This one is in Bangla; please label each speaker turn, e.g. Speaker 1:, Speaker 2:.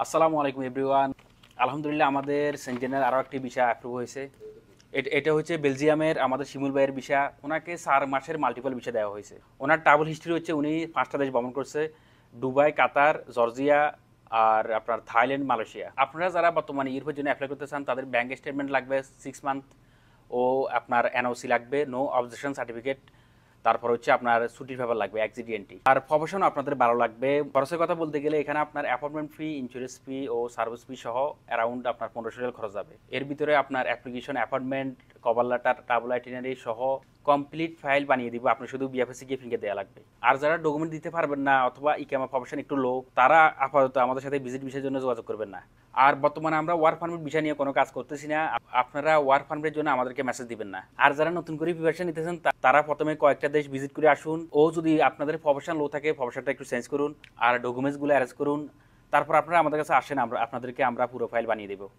Speaker 1: আসসালামু আলাইকুম এভরিওয়ান। আলহামদুলিল্লাহ আমাদের সেন্টিনেল আরও একটি ভিসা অ্যাপ্রুভ হয়েছে। এটা হচ্ছে বেলজিয়ামের আমাদের শিমুল ভাইয়ের ভিসা। ওনাকে 4 মাসের মাল্টিপল ভিসা দেওয়া হয়েছে। ওনার ট্রাভেল হিস্ট্রি হচ্ছে উনি 5টা দেশ ভ্রমণ করছে: দুবাই, কাতার, জর্জিয়া, আর আপনার থাইল্যান্ড, মালয়েশিয়া। আপনারা যারা বর্তমানে ইউরোপের জন্য অ্যাপ্লাই করতে চান তাদের ব্যাংক স্টেটমেন্ট লাগবে 6 মান্থ, ও আপনার এনওসি লাগবে, নো অবজেকশন সার্টিফিকেট। তারপর হচ্ছে আপনার ছুটির ব্যাপার লাগবে এক্সিডিএনটি, আর প্রফেশন আপনাদের ভালো লাগবে। খরচের কথা বলতে গেলে এখানে আপনার অ্যাপয়েন্টমেন্ট ফি, ইন্স্যুরেন্স ফি ও সার্ভিস ফি সহ অ্যারাউন্ড আপনার 1500 রিয়াল খরচ যাবে। এর ভিতরে আপনার application, appointment, cover letter, travel itinerary সহ কমপ্লিট ফাইল বানিয়ে দিব। আপনি শুধু বিএফএসসি গিয়ে ফিঙ্গে দেওয়া লাগবে। আর যারা ডকুমেন্ট দিতে পারবেন না অথবা ইকামা প্রফেশন একটু লো, তারা আপাতত আমাদের সাথে ভিজিট বিষয়ের জন্য যোগাযোগ করবেন না। আর বর্তমানে আমরা ওয়ার্ক পারমিট বিষয় নিয়ে কোনো কাজ করতেছি না। আপনারা ওয়ার্ক পারমিটের জন্য আমাদেরকে মেসেজ দিবেন না। আর যারা নতুন করে প্রিপারেশন নিতেছেন তারা প্রথমে কয়েকটা দেশ ভিজিট করে আসুন, ও যদি আপনাদের প্রফেশন লো থাকে প্রফেশনটা একটু চেঞ্জ করুন আর ডকুমেন্টসগুলো অ্যারেঞ্জ করুন। তারপর আপনারা আমাদের কাছে আসেন, আপনাদেরকে আমরা পুরো ফাইল বানিয়ে দেবো।